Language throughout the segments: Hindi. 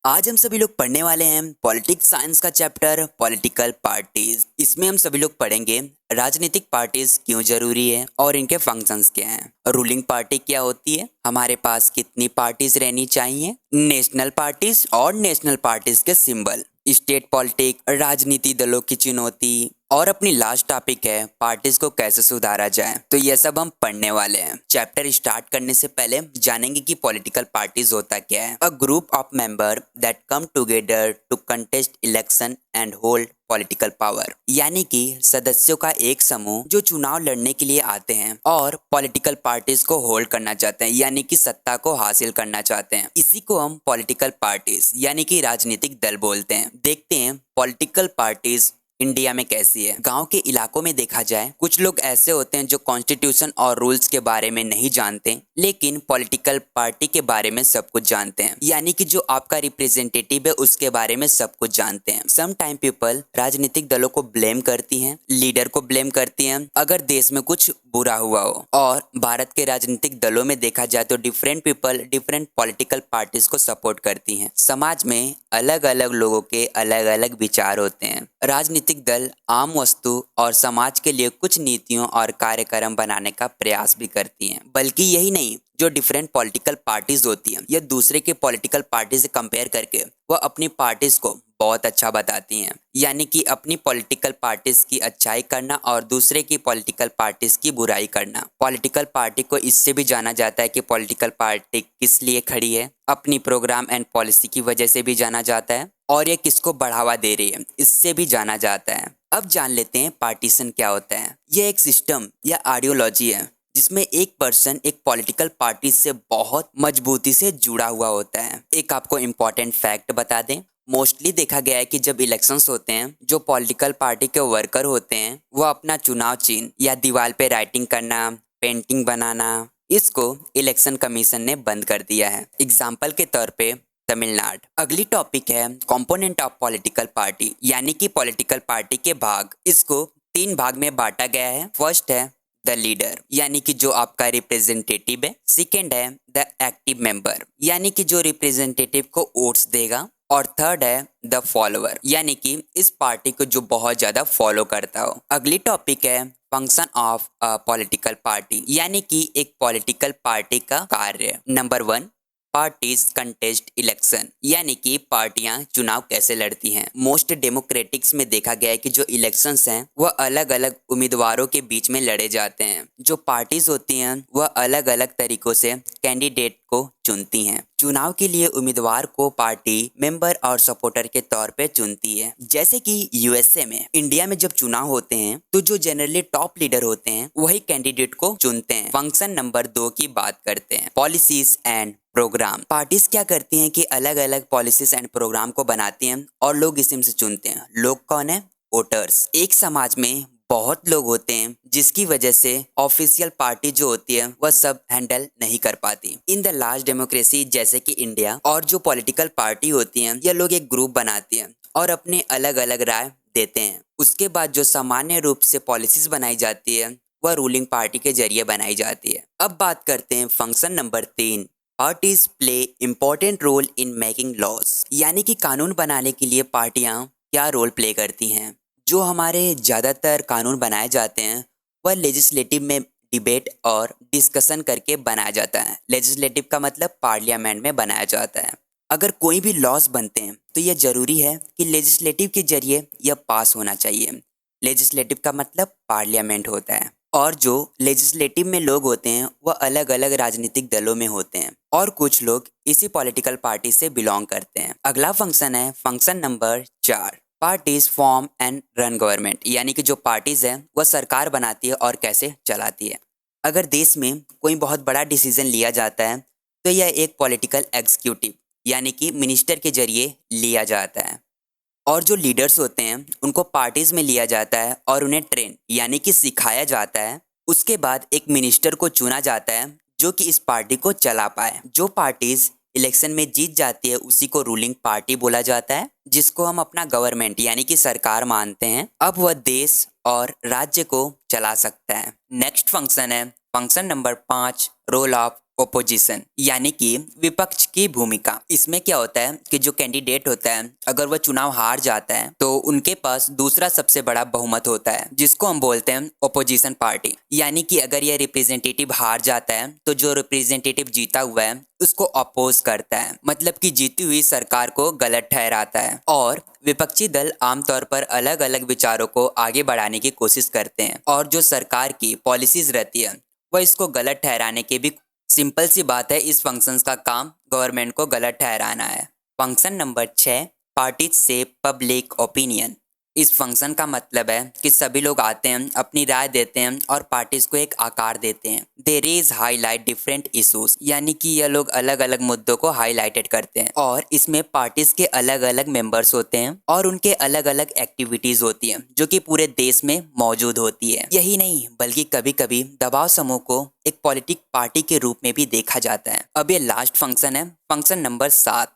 आज हम सभी लोग पढ़ने वाले हैं पॉलिटिक्स साइंस का चैप्टर पॉलिटिकल पार्टीज। इसमें हम सभी लोग पढ़ेंगे राजनीतिक पार्टीज क्यों जरूरी है और इनके फंक्शंस क्या हैं। रूलिंग पार्टी क्या होती है, हमारे पास कितनी पार्टीज रहनी चाहिए, नेशनल पार्टीज और नेशनल पार्टीज के सिंबल, स्टेट पॉलिटिक, राजनीति दलों की चुनौती और अपनी लास्ट टॉपिक है पार्टीज को कैसे सुधारा जाए। तो ये सब हम पढ़ने वाले हैं। चैप्टर स्टार्ट करने से पहले जानेंगे कि पॉलिटिकल पार्टीज होता क्या है। A group of member that come together to contest election and hold political power, यानी कि सदस्यों का एक समूह जो चुनाव लड़ने के लिए आते हैं और पॉलिटिकल पार्टीज को होल्ड करना चाहते हैं, यानी कि सत्ता को हासिल करना चाहते हैं। इसी को हम पॉलिटिकल पार्टीज यानी कि राजनीतिक दल बोलते हैं। देखते हैं पॉलिटिकल पार्टीज इंडिया में कैसी है। गांव के इलाकों में देखा जाए, कुछ लोग ऐसे होते हैं जो कॉन्स्टिट्यूशन और रूल्स के बारे में नहीं जानते, लेकिन पॉलिटिकल पार्टी के बारे में सब कुछ जानते हैं, यानी कि जो आपका रिप्रेजेंटेटिव है उसके बारे में सब कुछ जानते हैं। सम टाइम पीपल राजनीतिक दलों को ब्लेम करती हैं, लीडर को ब्लेम करती हैं अगर देश में कुछ बुरा हुआ हो। और भारत के राजनीतिक दलों में देखा जाए तो different people different political parties को सपोर्ट करती हैं। समाज में अलग अलग लोगों के अलग अलग विचार होते हैं। राजनीतिक दल आम वस्तु और समाज के लिए कुछ नीतियों और कार्यक्रम बनाने का प्रयास भी करती हैं। बल्कि यही नहीं, जो डिफरेंट पॉलिटिकल पार्टीज होती हैं या दूसरे के पॉलिटिकल पार्टी से कंपेयर करके वह अपनी पार्टीज को बहुत अच्छा बताती हैं, यानी कि अपनी पॉलिटिकल पार्टीज की अच्छाई करना और दूसरे की पॉलिटिकल पार्टीज की बुराई करना। पॉलिटिकल पार्टी को इससे भी जाना जाता है कि पॉलिटिकल पार्टी किस लिए खड़ी है, अपनी प्रोग्राम एंड पॉलिसी की वजह से भी जाना जाता है, और ये किसको बढ़ावा दे रही है इससे भी जाना जाता है। अब जान लेते हैं पार्टीशन क्या होता है। यह एक सिस्टम या आइडियोलॉजी है जिसमें एक पर्सन एक पॉलिटिकल पार्टी से बहुत मजबूती से जुड़ा हुआ होता है। एक आपको इम्पोर्टेंट फैक्ट बता दें, मोस्टली देखा गया है कि जब इलेक्शंस होते हैं, जो पॉलिटिकल पार्टी के वर्कर होते हैं वो अपना चुनाव चिन्ह या दीवार पे राइटिंग करना, पेंटिंग बनाना, इसको इलेक्शन कमीशन ने बंद कर दिया है। एग्जाम्पल के तौर पे तमिलनाडु। अगली टॉपिक है कंपोनेंट ऑफ पॉलिटिकल पार्टी, यानी कि पॉलिटिकल पार्टी के भाग। इसको 3 भाग में बांटा गया है। फर्स्ट है द लीडर, यानी कि जो आपका रिप्रेजेंटेटिव है। सेकेंड है द एक्टिव मेंबर, यानी कि जो रिप्रेजेंटेटिव को वोट्स देगा। और थर्ड है द फॉलोअर, यानी कि इस पार्टी को जो बहुत ज्यादा फॉलो करता हो। अगली टॉपिक है function of a political party, यानी कि एक पॉलिटिकल पार्टी का कार्य। नंबर 1, पार्टीज कंटेस्ट इलेक्शन, यानी कि पार्टियां चुनाव कैसे लड़ती हैं। मोस्ट डेमोक्रेटिक्स में देखा गया है कि जो इलेक्शंस हैं वह अलग अलग उम्मीदवारों के बीच में लड़े जाते हैं। जो पार्टीज होती हैं वह अलग अलग तरीकों से कैंडिडेट को चुनती हैं। चुनाव के लिए उम्मीदवार को पार्टी मेंबर और सपोर्टर के तौर पे चुनती है। जैसे कि यूएसए में, इंडिया में जब चुनाव होते हैं तो जो जनरली टॉप लीडर होते हैं वही कैंडिडेट को चुनते हैं। फंक्शन नंबर 2 की बात करते हैं, पॉलिसीज एंड प्रोग्राम। पार्टीज क्या करती हैं कि अलग अलग पॉलिसीज एंड प्रोग्राम को बनाती हैं और लोग इसी में से चुनते हैं। लोग कौन है? वोटर्स। एक समाज में बहुत लोग होते हैं जिसकी वजह से ऑफिशियल पार्टी जो होती है वह सब हैंडल नहीं कर पाती। इन द लार्ज डेमोक्रेसी जैसे कि इंडिया, और जो पॉलिटिकल पार्टी होती हैं यह लोग एक ग्रुप बनाती हैं और अपने अलग अलग राय देते हैं। उसके बाद जो सामान्य रूप से पॉलिसीज बनाई जाती है वह रूलिंग पार्टी के जरिए बनाई जाती है। अब बात करते हैं function number 3, parties play important role in making laws, यानी कि कानून बनाने के लिए पार्टियां क्या रोल प्ले करती हैं। जो हमारे ज़्यादातर कानून बनाए जाते हैं वह लेजिस्लेटिव में डिबेट और डिस्कशन करके बनाया जाता है। लेजिस्लेटिव का मतलब पार्लियामेंट में बनाया जाता है। अगर कोई भी लॉज बनते हैं तो यह ज़रूरी है कि लेजिस्लेटिव के जरिए यह पास होना चाहिए। लेजिस्लेटिव का मतलब पार्लियामेंट होता है। और जो लेजिस्लेटिव में लोग होते हैं वह अलग अलग राजनीतिक दलों में होते हैं और कुछ लोग इसी पॉलिटिकल पार्टी से बिलोंग करते हैं। अगला फंक्शन है function number 4, parties form and run government, यानी कि जो पार्टीज है वह सरकार बनाती है और कैसे चलाती है। अगर देश में कोई बहुत बड़ा डिसीजन लिया जाता है तो यह एक पॉलिटिकल एग्जीक्यूटिव यानी कि मिनिस्टर के जरिए लिया जाता है। और जो लीडर्स होते हैं उनको पार्टीज में लिया जाता है और उन्हें ट्रेन यानी कि सिखाया जाता है। उसके बाद एक मिनिस्टर को चुना जाता है जो कि इस पार्टी को चला पाए। जो पार्टीज इलेक्शन में जीत जाती है उसी को रूलिंग पार्टी बोला जाता है, जिसको हम अपना गवर्नमेंट यानी कि सरकार मानते हैं। अब वह देश और राज्य को चला सकता है। नेक्स्ट फंक्शन है function number 5, role of opposition यानी कि विपक्ष की भूमिका। इसमें क्या होता है कि जो कैंडिडेट होता है अगर वह चुनाव हार जाता है तो उनके पास दूसरा सबसे बड़ा बहुमत होता है जिसको हम बोलते हैं ओपोजिशन पार्टी। यानी कि अगर यह रिप्रेजेंटेटिव हार जाता है तो जो रिप्रेजेंटेटिव जीता हुआ है उसको अपोज करता है, मतलब कि जीती हुई सरकार को गलत ठहराता है। और विपक्षी दल आमतौर पर अलग अलग विचारों को आगे बढ़ाने की कोशिश करते हैं और जो सरकार की पॉलिसीज रहती है वह इसको गलत ठहराने के भी। सिंपल सी बात है, इस फंक्शंस का काम गवर्नमेंट को गलत ठहराना है। फंक्शन नंबर 6, पार्टीज से पब्लिक ओपिनियन। इस फंक्शन का मतलब है कि सभी लोग आते हैं, अपनी राय देते हैं और पार्टीज को एक आकार देते हैं। They raise highlight different issues, यानी कि यह लोग अलग अलग मुद्दों को हाईलाइटेड करते हैं और इसमें पार्टीज के अलग अलग मेंबर्स होते हैं और उनके अलग अलग एक्टिविटीज होती हैं जो कि पूरे देश में मौजूद होती है। यही नहीं बल्कि कभी कभी दबाव समूह को एक पॉलिटिक पार्टी के रूप में भी देखा जाता है। अब ये लास्ट फंक्शन है, function number 7,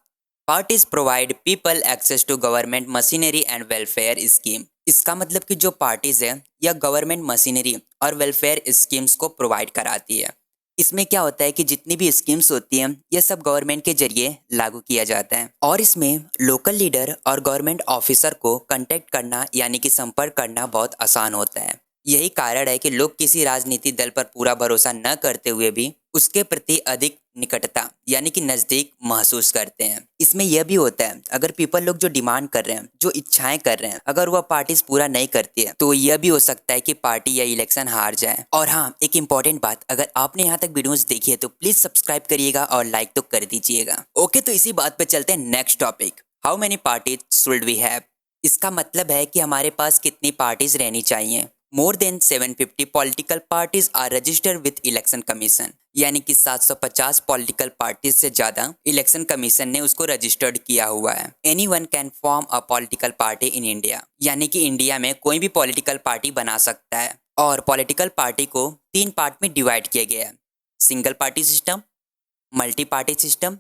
parties provide people access to government machinery and welfare scheme. इसका मतलब कि जो पार्टीज है या गवर्नमेंट मशीनरी और वेलफेयर स्कीम्स को प्रोवाइड कराती है। इसमें क्या होता है कि जितनी भी स्कीम्स होती हैं ये सब गवर्नमेंट के जरिए लागू किया जाता है और इसमें लोकल लीडर और गवर्नमेंट ऑफिसर को कांटेक्ट करना यानी कि संपर्क करना बहुत आसान होता है। यही कारण है कि लोग किसी राजनीतिक दल पर पूरा भरोसा न करते हुए भी उसके प्रति अधिक निकटता यानी कि नज़दीक महसूस करते हैं। इसमें यह भी होता है अगर पीपल लोग जो डिमांड कर रहे हैं, जो इच्छाएं कर रहे हैं, अगर वह पार्टीज पूरा नहीं करती है तो यह भी हो सकता है कि पार्टी या इलेक्शन हार जाए। और हाँ, एक इम्पॉर्टेंट बात, अगर आपने यहाँ तक वीडियोस देखी है तो प्लीज सब्सक्राइब करिएगा और लाइक तो कर दीजिएगा। ओके, तो इसी बात पे चलते हैं next topic, how many parties should we have. इसका मतलब है कि हमारे पास कितनी पार्टीज रहनी चाहिए। More than 750 political parties are registered with election commission, यानी कि 750 पॉलिटिकल पार्टीज से ज्यादा इलेक्शन कमीशन ने उसको रजिस्टर्ड किया हुआ है। Anyone can form a political party in India, यानी कि इंडिया में कोई भी पॉलिटिकल पार्टी बना सकता है। और पॉलिटिकल पार्टी को 3 पार्ट में डिवाइड किया गया है, single party system, multi party system,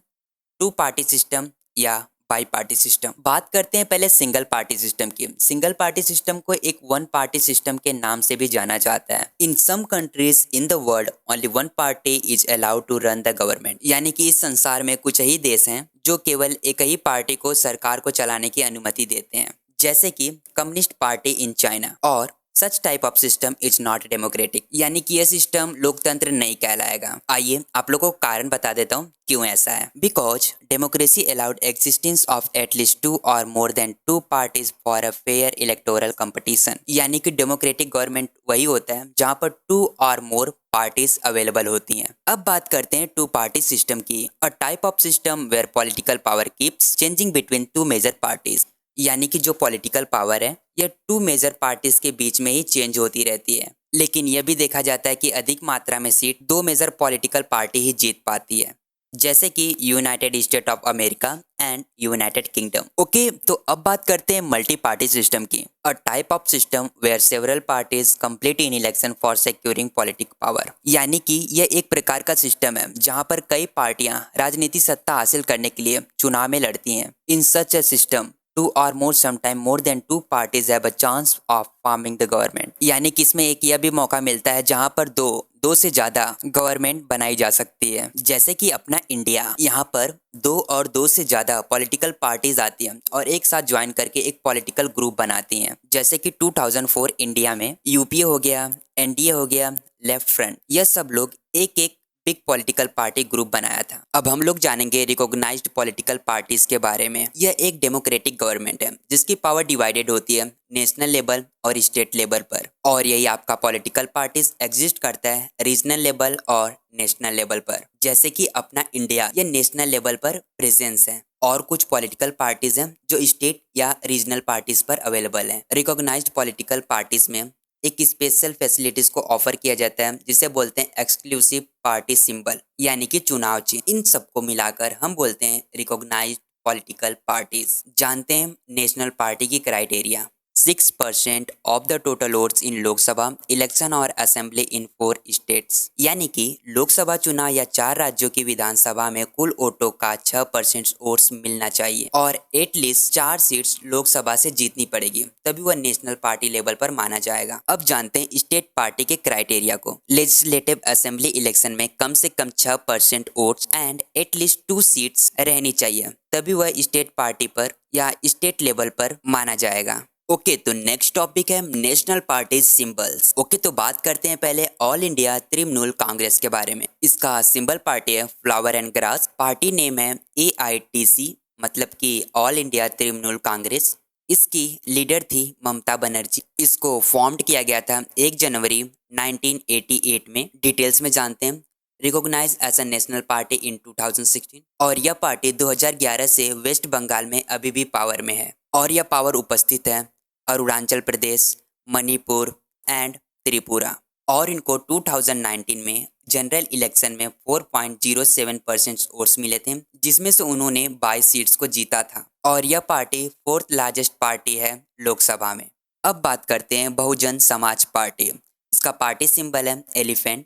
2 party system या बाई पार्टी सिस्टम। बात करते हैं पहले सिंगल पार्टी सिस्टम की। सिंगल पार्टी सिस्टम को एक वन पार्टी सिस्टम के नाम से भी जाना जाता है। In some countries in the world only one party is allowed to run the government, यानी कि इस संसार में कुछ ही देश हैं जो केवल एक ही पार्टी को सरकार को चलाने की अनुमति देते हैं, जैसे कि कम्युनिस्ट पार्टी इन चाइना। और such type of system is not democratic, यानी कि यह सिस्टम लोकतंत्र नहीं कहलाएगा। आइए आप लोगों को कारण बता देता हूँ क्यों ऐसा है। Because democracy allowed existence of at least 2 और more than 2 parties for a fair electoral competition, यानी कि डेमोक्रेटिक गवर्नमेंट वही होता है जहाँ पर 2 और मोर पार्टीज अवेलेबल होती हैं। अब बात करते हैं 2 पार्टी सिस्टम की। A type of system where political power keeps changing between 2 major parties, यानी कि जो पॉलिटिकल पावर है यह 2 मेजर पार्टीज के बीच में ही चेंज होती रहती है। लेकिन यह भी देखा जाता है कि अधिक मात्रा में सीट 2 मेजर पॉलिटिकल पार्टी ही जीत पाती है, जैसे कि United State of America and United Kingdom. Okay, तो अब बात करते हैं मल्टी पार्टी सिस्टम की। A type of system where several parties complete in election for securing politic power, यानी कि यह एक प्रकार का सिस्टम है जहां पर कई पार्टियां राजनीतिक सत्ता हासिल करने के लिए चुनाव में लड़ती हैं। इन सच a system 2 or more sometime more than 2 parties have a chance of forming the government, यानी कि इसमें एक यह भी मौका मिलता है जहां पर दो से ज्यादा गवर्नमेंट बनाई जा सकती है, जैसे कि अपना इंडिया। यहाँ पर 2 और 2 से ज्यादा पॉलिटिकल पार्टीज आती हैं और एक साथ ज्वाइन करके एक पॉलिटिकल ग्रुप बनाती हैं, जैसे कि 2004 इंडिया में यूपीए हो गया, एनडीए हो गया, लेफ्ट फ्रंट, यह सब लोग एक एक बिग पॉलिटिकल पार्टी ग्रुप बनाया था। अब हम लोग जानेंगे रिकॉग्नाइज्ड पॉलिटिकल पार्टीज के बारे में। यह एक डेमोक्रेटिक गवर्नमेंट है जिसकी पावर डिवाइडेड होती है नेशनल लेवल और स्टेट लेवल पर, और यही आपका पॉलिटिकल पार्टीज एग्जिस्ट करता है रीजनल लेवल और नेशनल लेवल पर, जैसे कि अपना इंडिया ये नेशनल लेवल पर प्रेजेंस है और कुछ पॉलिटिकल पार्टीज हैं जो स्टेट या रीजनल पार्टीज पर अवेलेबल हैं। रिकॉग्नाइज्ड पॉलिटिकल पार्टीज में एक स्पेशल फैसिलिटीज को ऑफर किया जाता है जिसे बोलते हैं एक्सक्लूसिव पार्टी सिंबल, यानी कि चुनाव चिन्ह। इन सबको मिलाकर हम बोलते हैं रिकॉग्नाइज्ड पॉलिटिकल पार्टीज। जानते हैं नेशनल पार्टी की criteria. 6% of the total votes in Lok Sabha election और असेंबली इन 4 स्टेट्स। यानी कि लोकसभा चुनाव या 4 राज्यों की विधानसभा में कुल वोटों का 6% वोट्स मिलना चाहिए और एटलीस्ट 4 सीट्स लोकसभा से जीतनी पड़ेगी, तभी वह नेशनल पार्टी लेवल पर माना जाएगा। अब जानते हैं स्टेट पार्टी के क्राइटेरिया को। लेजिस्लेटिव असेंबली इलेक्शन में कम से कम 6% वोट्स एंड एटलीस्ट 2 सीट्स रहनी चाहिए, तभी वह स्टेट पार्टी पर या स्टेट लेवल पर माना जाएगा। ओके, तो नेक्स्ट टॉपिक है नेशनल पार्टी सिंबल्स। ओके, तो बात करते हैं पहले ऑल इंडिया तृणमूल कांग्रेस के बारे में। इसका सिंबल पार्टी है flower and grass. Party name है AITC, मतलब कि ऑल इंडिया तृणमूल कांग्रेस। इसकी लीडर थी ममता बनर्जी। इसको फॉर्म्ड किया गया था 1 जनवरी 1988 में। डिटेल्स में जानते हैं। Recognise as a national party in 2016 और यह पार्टी 2011 से वेस्ट बंगाल में अभी भी पावर में है और यह पावर उपस्थित है अरुणाचल प्रदेश, मणिपुर एंड त्रिपुरा। और इनको 2019 में जनरल इलेक्शन में 4.07% वोट्स मिले थे, जिसमें से उन्होंने 22 सीट्स को जीता था और यह पार्टी 4th लार्जेस्ट पार्टी है लोकसभा में। अब बात करते हैं बहुजन समाज पार्टी। इसका पार्टी सिंबल है एलिफेंट।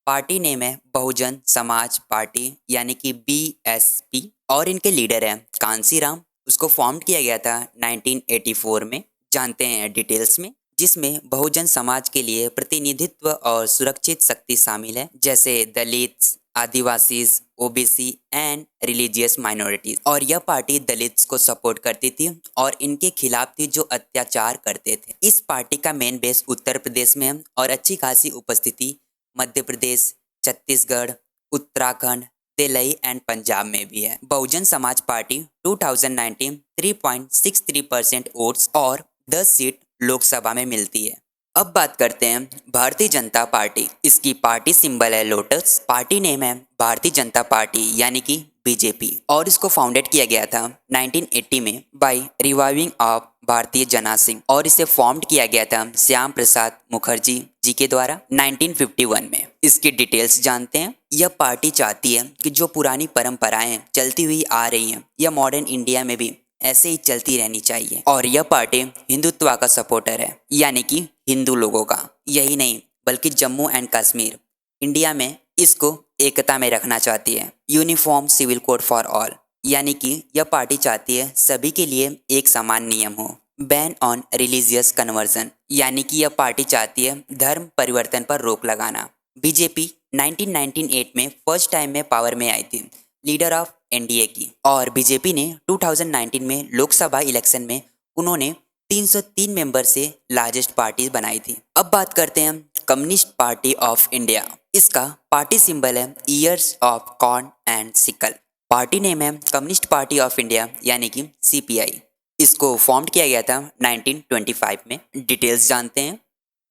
पार्टी नेम है बहुजन समाज पार्टी, यानी कि BSP और इनके लीडर हैं कांसीराम। उसको फॉर्म किया गया था 1984 में। जानते हैं डिटेल्स में, जिसमें बहुजन समाज के लिए प्रतिनिधित्व और सुरक्षित शक्ति शामिल है, जैसे Dalit, Adivasis, OBC and religious minorities. और यह पार्टी दलित्स को सपोर्ट करती थी और इनके खिलाफ थी जो अत्याचार करते थे। इस पार्टी का मेन बेस उत्तर प्रदेश में है और अच्छी खासी उपस्थिति मध्य प्रदेश, छत्तीसगढ़, उत्तराखंड, दिल्ली एंड पंजाब में भी है। बहुजन समाज पार्टी 2019 3.63% वोट्स और 10 सीट लोकसभा में मिलती है। अब बात करते हैं भारतीय जनता पार्टी। इसकी पार्टी सिंबल है लोटस। पार्टी नेम है भारतीय जनता पार्टी, यानी कि BJP और इसको फाउंडेड किया गया था 1980 में बाय रिवाइविंग ऑफ भारतीय जना सिंह और इसे फॉर्म्ड किया गया था श्याम प्रसाद मुखर्जी जी के द्वारा 1951 में। इसकी डिटेल्स जानते हैं। यह पार्टी चाहती है कि जो पुरानी परंपराएं चलती हुई आ रही हैं यह मॉडर्न इंडिया में भी ऐसे ही चलती रहनी चाहिए और यह पार्टी हिंदुत्व का सपोर्टर है, यानी कि हिंदू लोगों का। यही नहीं बल्कि जम्मू एंड कश्मीर, इंडिया में इसको एकता में रखना चाहती है। Uniform civil code for all, यानी कि यह पार्टी चाहती है सभी के लिए एक समान नियम हो। बैन ऑन रिलीजियस कन्वर्जन, यानी कि यह पार्टी चाहती है धर्म परिवर्तन पर रोक लगाना। BJP 1998 में फर्स्ट टाइम में पावर में आई थी, लीडर ऑफ NDA की। और BJP ने 2019 में लोकसभा इलेक्शन में उन्होंने 303 मेंबर से लार्जेस्ट पार्टी बनाई थी। अब बात करते हैं कम्युनिस्ट पार्टी ऑफ इंडिया। इसका पार्टी सिंबल है years of corn and sickle. Party name है कम्युनिस्ट पार्टी ऑफ इंडिया, यानी कि CPI। इसको फॉर्म किया गया था 1925 में। डिटेल्स जानते हैं।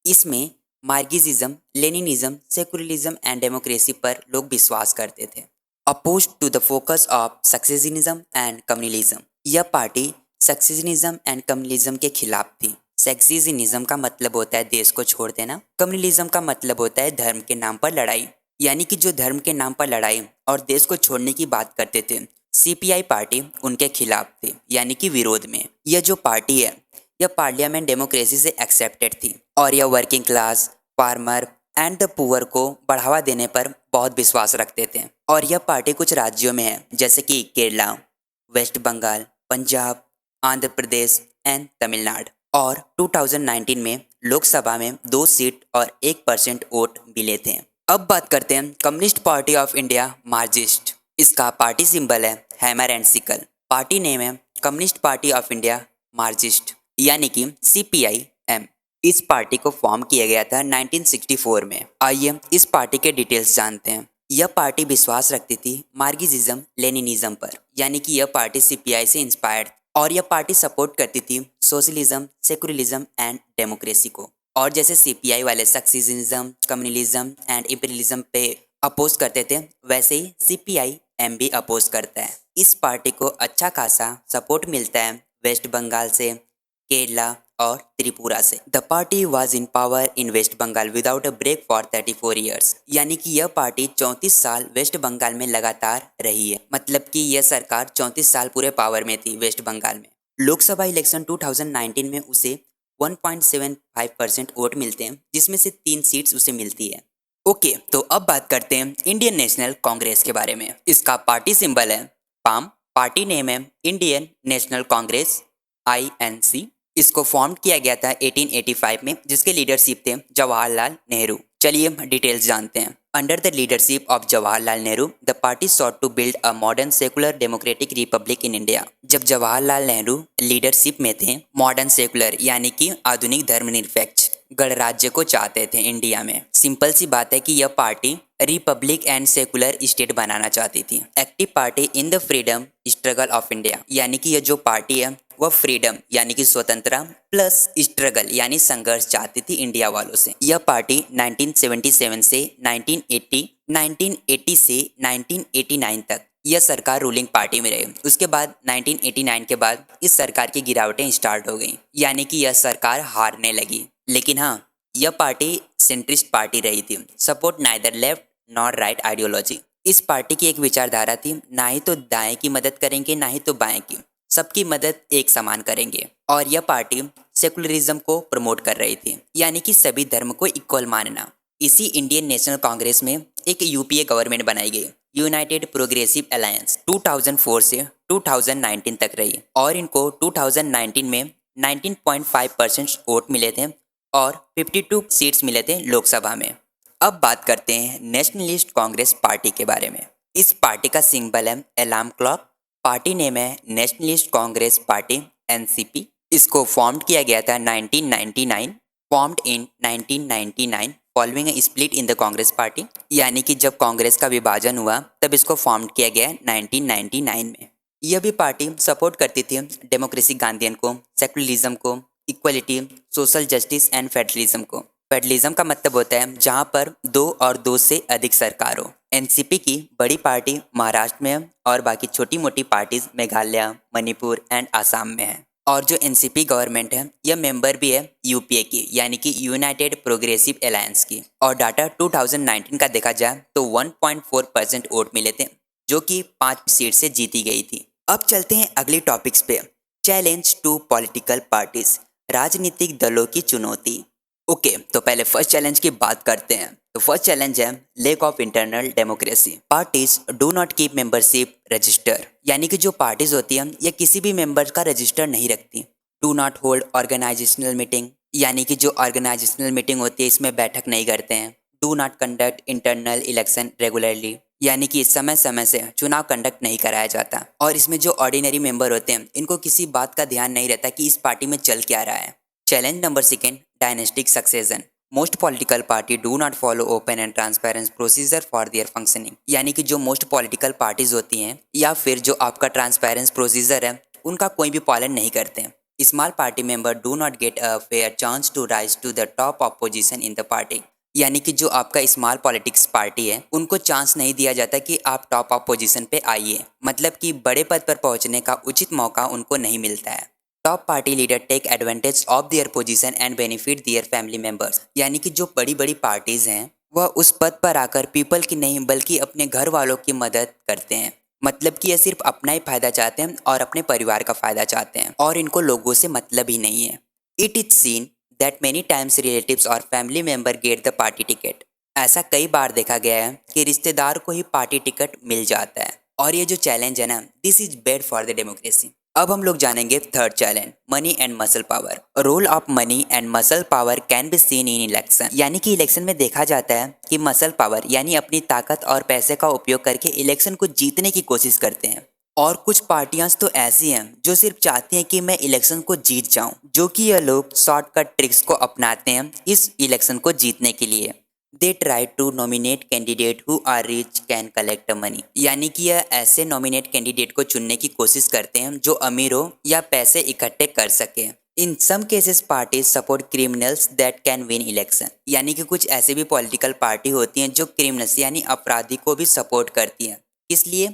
इसमें Marxism, Leninism, secularism and democracy पर लोग विश्वास करते थे। Oppose to the focus of secessionism and communalism. यह पार्टी सक्सेसिनिज्म एंड कम्युनलिज्म के खिलाफ थी। सेक्सिज्म का मतलब होता है देश को छोड़ देना, कम्युनलिज्म का मतलब होता है धर्म के नाम पर लड़ाई, यानी कि जो धर्म के नाम पर लड़ाई और देश को छोड़ने की बात करते थे CPI पार्टी उनके खिलाफ थी, यानी कि विरोध में। यह जो पार्टी है यह पार्लियामेंट डेमोक्रेसी से एक्सेप्टेड थी और यह working class, farmer and the poor को बढ़ावा देने पर बहुत विश्वास रखते थे। और यह पार्टी कुछ राज्यों में है, जैसे कि केरला, वेस्ट बंगाल, पंजाब, आंध्र प्रदेश एंड तमिलनाडु। और 2019 में लोकसभा में 2 सीट और 1% वोट मिले थे। अब बात करते हैं Communist Party of India Marxist. इसका पार्टी सिंबल है hammer and sickle. Party name है Communist Party of India Marxist, यानी कि CPIM। इस पार्टी को फॉर्म किया गया था 1964 में। आइए इस पार्टी के डिटेल्स जानते हैं। यह पार्टी विश्वास रखती थी मार्क्सिज्म लेनिनिज्म पर, यानी कि यह पार्टी CPI से इंस्पायर्ड और यह पार्टी सपोर्ट करती थी सोशलिज्म, सेकुलरिज्म एंड डेमोक्रेसी को। और जैसे CPI वाले सक्सेसिनिज्म, कम्युनलिज्म एंड इंपीरियलिज्म पे अपोज करते थे, वैसे ही CPIM भी अपोज करता है। इस पार्टी को अच्छा खासा सपोर्ट मिलता है वेस्ट बंगाल से, केरला और त्रिपुरा से। The party was in power in West Bengal without a break for 34 years, यानी कि यह पार्टी 34 साल वेस्ट बंगाल में लगातार रही है। मतलब कि यह सरकार 34 साल पूरे पावर में थी वेस्ट बंगाल में। लोकसभा इलेक्शन 2019 में उसे 1.75% वोट मिलते हैं, जिसमें से 3 सीट्स उसे मिलती है। ओके, तो अब बात करते हैं इंडियन नेशनल कांग्रेस के बारे में। इसका पार्टी सिंबल है पाम, पार्टी नेम है इंडियन नेशनल कांग्रेस INC। इसको फॉर्म किया गया था 1885 में, जिसके लीडरशिप थे जवाहरलाल नेहरू। चलिए डिटेल्स जानते हैं। Under the leadership of Jawaharlal Nehru, the party sought to build a modern secular democratic republic in India. जब जवाहरलाल नेहरू लीडरशिप में थे, मॉडर्न सेकुलर यानी कि आधुनिक धर्मनिरपेक्ष गणराज्य को चाहते थे इंडिया में। सिंपल सी बात है कि यह party republic and secular state बनाना चाहती थी। Active party in the freedom struggle of India, यानी कि यह जो पार्टी है वह फ्रीडम यानी कि स्वतंत्रता प्लस स्ट्रगल यानी संघर्ष चाहती थी इंडिया वालों से। यह पार्टी 1977 से 1980 से 1989 तक यह सरकार रूलिंग पार्टी में रही। उसके बाद 1989 के बाद इस सरकार की गिरावटें स्टार्ट हो गई, यानी कि यह सरकार हारने लगी। लेकिन हाँ, यह पार्टी सेंट्रिस्ट पार्टी रही थी, support neither left nor right ideology. इस पार्टी की एक विचारधारा थी, ना ही तो दाएं की मदद करेंगे ना ही तो बाएं की, सबकी मदद एक समान करेंगे। और यह पार्टी सेकुलरिज्म को प्रमोट कर रही थी, यानी कि सभी धर्म को इक्वल मानना। इसी इंडियन नेशनल कांग्रेस में एक UPA गवर्नमेंट बनाई गई, यूनाइटेड प्रोग्रेसिव अलायंस, 2004 से 2019 तक रही और इनको 2019 में 19.5% वोट मिले थे और 52 सीट्स मिले थे लोकसभा में। अब बात करते हैं नेशनलिस्ट कांग्रेस पार्टी के बारे में। इस पार्टी का सिंबल है अलार्म क्लॉक, पार्टी नेम है नेशनलिस्ट कांग्रेस पार्टी NCP। इसको फॉर्म किया गया था 1999, formed in 1999 following A split in the Congress party, यानी कि जब कांग्रेस का विभाजन हुआ तब इसको फॉर्म किया गया 1999 में। यह भी पार्टी सपोर्ट करती थी डेमोक्रेसी गांधीयन को, सेकुलरिज्म को, equality, social justice and federalism को। फेडरलिज्म का मतलब होता है जहां पर 2 और 2 से अधिक सरकार हो। NCP की बड़ी पार्टी महाराष्ट्र में है और बाकी छोटी मोटी पार्टीज मेघालय, मणिपुर एंड आसाम में है। और जो NCP गवर्नमेंट है यह मेंबर भी है UPA की, यानी कि यूनाइटेड प्रोग्रेसिव अलायंस की। और डाटा 2019 का देखा जाए तो 1.4% वोट मिले थे, जो कि 5 सीट से जीती गई थी। अब चलते हैं अगली टॉपिक्स पे। चैलेंज टू पॉलिटिकल पार्टीज, राजनीतिक दलों की चुनौती। ओके, तो पहले फर्स्ट चैलेंज की बात करते हैं। तो फर्स्ट चैलेंज है lack of internal democracy. Parties do not keep membership register, यानी कि जो पार्टीज होती है ये किसी भी मेंबर का रजिस्टर नहीं रखती। Do not hold organisational meeting, यानी कि जो ऑर्गेनाइजेशनल मीटिंग होती है इसमें बैठक नहीं करते हैं। Do not conduct internal election regularly, यानी कि समय समय से चुनाव कंडक्ट नहीं कराया जाता। और इसमें जो ऑर्डिनरी मेंबर होते हैं इनको किसी बात का ध्यान नहीं रहता कि इस पार्टी में चल क्या रहा है। Challenge number 2, dynastic succession. Most political party do not follow open and transparent procedure for their functioning, यानी कि जो मोस्ट पॉलिटिकल पार्टीज होती हैं या फिर जो आपका ट्रांसपेरेंट प्रोसीजर है उनका कोई भी पालन नहीं करते हैं। Small party member do not get a fair chance to rise to the top of position in the party, यानी कि जो आपका स्मॉल पॉलिटिक्स पार्टी है उनको चांस नहीं दिया जाता कि आप टॉप ऑफ पोजीशन पे आइए, मतलब कि बड़े पद पर पहुंचने का उचित मौका उनको नहीं मिलता है। Top party leader take advantage of their position and benefit their family members, यानी कि जो बड़ी बड़ी पार्टीज हैं वह उस पद पर आकर पीपल की नहीं बल्कि अपने घर वालों की मदद करते हैं। मतलब कि ये सिर्फ अपना ही फायदा चाहते हैं और अपने परिवार का फायदा चाहते हैं और इनको लोगों से मतलब ही नहीं है। It is seen that many times relatives और family member get the party ticket. ऐसा कई बार देखा गया है कि रिश्तेदार को ही पार्टी टिकट मिल जाता है। और ये जो चैलेंज है ना, this is bad for the democracy. अब हम लोग जानेंगे third challenge, money and muscle power. Role of money and muscle power can be seen in election, यानी कि इलेक्शन में देखा जाता है कि मसल पावर यानी अपनी ताकत और पैसे का उपयोग करके इलेक्शन को जीतने की कोशिश करते हैं। और कुछ पार्टियां तो ऐसी हैं जो सिर्फ चाहती हैं कि मैं इलेक्शन को जीत जाऊं, जो कि यह लोग शॉर्टकट ट्रिक्स को अपनाते हैं इस इलेक्शन को जीतने के लिए। They try to nominate candidate who are rich can collect money, यानी कि यह ऐसे नॉमिनेट कैंडिडेट को चुनने की कोशिश करते हैं जो अमीर हो या पैसे इकट्ठे कर सके। In some cases parties support criminals that can win election, यानी कि कुछ ऐसे भी पॉलिटिकल पार्टी होती हैं जो क्रिमिनल्स यानी अपराधी को भी सपोर्ट करती हैं, इसलिए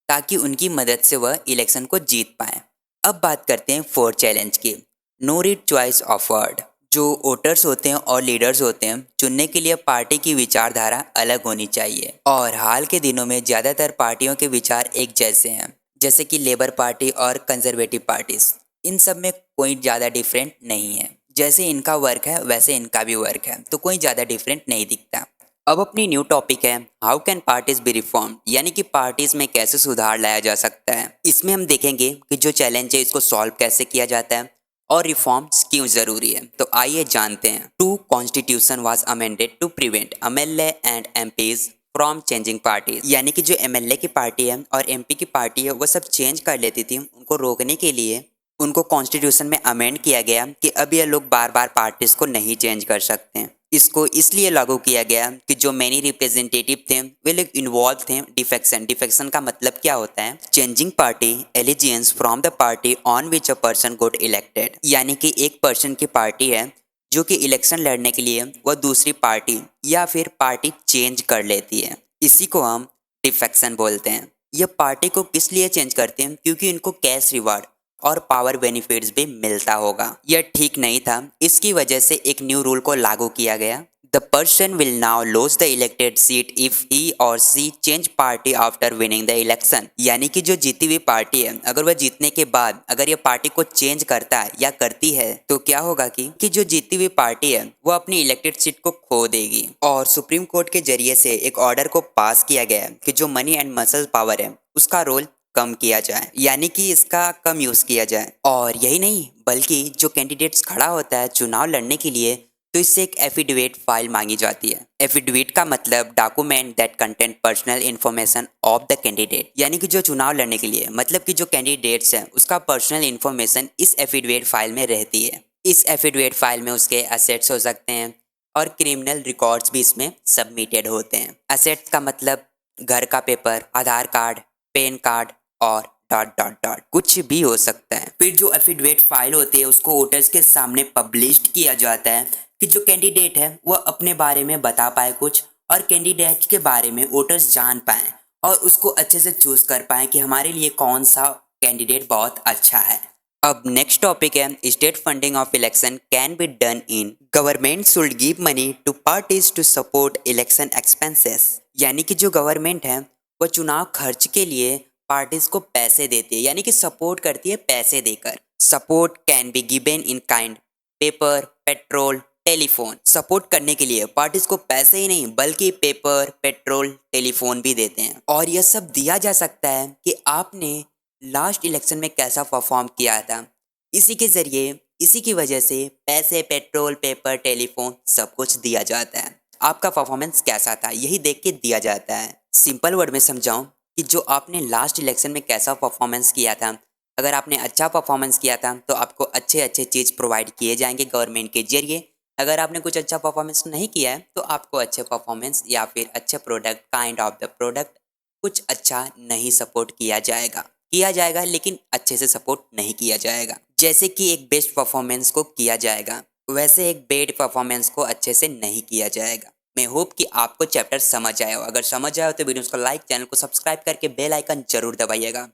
ताकि उनकी मदद से वह इलेक्शन को जीत पाए। अब बात करते हैं फोर्थ चैलेंज की, नो रीड चॉइस ऑफर्ड। जो वोटर्स होते हैं और लीडर्स होते हैं चुनने के लिए पार्टी की विचारधारा अलग होनी चाहिए। और हाल के दिनों में ज़्यादातर पार्टियों के विचार एक जैसे हैं, जैसे कि लेबर पार्टी और कंजर्वेटिव पार्टीज। इन सब में कोई ज़्यादा डिफरेंट नहीं है। जैसे इनका वर्क है वैसे इनका भी वर्क है, तो कोई ज़्यादा डिफरेंट नहीं दिखता। अब अपनी न्यू टॉपिक है how can parties B reform, यानी कि पार्टीज में कैसे सुधार लाया जा सकता है। इसमें हम देखेंगे कि जो चैलेंज है इसको सॉल्व कैसे किया जाता है और रिफॉर्म्स क्यों जरूरी है। तो आइए जानते हैं। To constitution was amended to prevent MLA and MPs from changing parties, यानी कि जो एमएलए की पार्टी है और एमपी की पार्टी है वो सब चेंज कर लेती थी। उनको रोकने के लिए उनको कॉन्स्टिट्यूशन में अमेंड किया गया कि अब ये लोग बार बार पार्टीज को नहीं चेंज कर सकते हैं। इसको इसलिए लागू किया गया कि जो मैनी रिप्रेजेंटेटिव थे वे लोग इन्वॉल्व थे डिफेक्शन। डिफेक्शन का मतलब क्या होता है? Changing party allegiance from the party on which a person got elected, यानी कि एक पर्सन की पार्टी है जो कि इलेक्शन लड़ने के लिए वह दूसरी पार्टी या फिर पार्टी चेंज कर लेती है। इसी को हम डिफेक्शन बोलते हैं। यह पार्टी को किस लिए चेंज करते हैं? क्योंकि इनको कैश रिवार्ड और पावर बेनिफिट्स भी मिलता होगा। यह ठीक नहीं था, इसकी वजह से एक न्यू रूल को लागू किया गया। The person will now lose the elected seat if he or she change party after winning the election, यानी कि जो जीती हुई पार्टी है अगर वह जीतने के बाद अगर यह पार्टी को चेंज करता है या करती है तो क्या होगा कि जो जीती हुई पार्टी है वो अपनी इलेक्टेड सीट को खो देगी। और सुप्रीम कोर्ट के जरिए से एक ऑर्डर को पास किया गया कि जो मनी एंड मसल पावर है उसका रोल कम किया जाए, यानी कि इसका कम यूज किया जाए। और यही नहीं बल्कि जो कैंडिडेट्स खड़ा होता है चुनाव लड़ने के लिए तो इससे एक एफिडेविट फाइल मांगी जाती है। एफिडेविट का मतलब document that content personal information of the candidate, यानी कि जो चुनाव लड़ने के लिए मतलब कि जो कैंडिडेट्स हैं उसका पर्सनल इन्फॉर्मेशन इस एफिडेविट फाइल में रहती है। इस एफिडेविट फाइल में उसके एसेट्स हो सकते हैं और क्रिमिनल रिकॉर्ड्स भी इसमें सबमिटेड होते हैं। एसेट्स का मतलब घर का पेपर, आधार कार्ड, पैन कार्ड और डॉट डॉट डॉट कुछ भी हो सकता है। फिर जो एफिडेविट फाइल होती है उसको वोटर्स के सामने पब्लिश किया जाता है कि जो कैंडिडेट है वह अपने बारे में बता पाए कुछ और कैंडिडेट के बारे में वोटर्स जान पाए और उसको अच्छे से चूज कर पाए कि हमारे लिए कौन सा कैंडिडेट बहुत अच्छा है। अब नेक्स्ट टॉपिक है state funding of election can be done in government should give money to parties to support election expenses, यानी कि जो गवर्नमेंट है वह चुनाव खर्च के लिए पार्टीज को पैसे देती है, यानी कि सपोर्ट करती है पैसे देकर। Support can be given in kind, paper, petrol, telephone. Support करने के लिए पार्टीज को पैसे ही नहीं बल्कि पेपर, पेट्रोल, टेलीफोन भी देते हैं। और यह सब दिया जा सकता है कि आपने लास्ट इलेक्शन में कैसा परफॉर्म किया था। इसी के जरिए इसी की वजह से पैसे, पेट्रोल, पेपर, टेलीफोन सब कुछ दिया जाता है। आपका परफॉर्मेंस कैसा था यही देख के दिया जाता है। सिंपल वर्ड में समझाऊं कि जो आपने लास्ट इलेक्शन में कैसा परफॉर्मेंस किया था, अगर आपने अच्छा परफॉर्मेंस किया था तो आपको अच्छे अच्छे चीज़ प्रोवाइड किए जाएंगे गवर्नमेंट के जरिए। अगर आपने कुछ अच्छा परफॉर्मेंस नहीं किया है तो आपको अच्छे परफॉर्मेंस या फिर अच्छे product, kind of the product कुछ अच्छा नहीं सपोर्ट किया जाएगा लेकिन अच्छे से सपोर्ट नहीं किया जाएगा। जैसे कि एक बेस्ट परफॉर्मेंस को किया जाएगा वैसे एक बेड परफॉर्मेंस को अच्छे से नहीं किया जाएगा। मैं होप कि आपको चैप्टर समझ आया हो। अगर समझ आया हो तो वीडियो को लाइक, चैनल को सब्सक्राइब करके बेल आइकन जरूर दबाइएगा।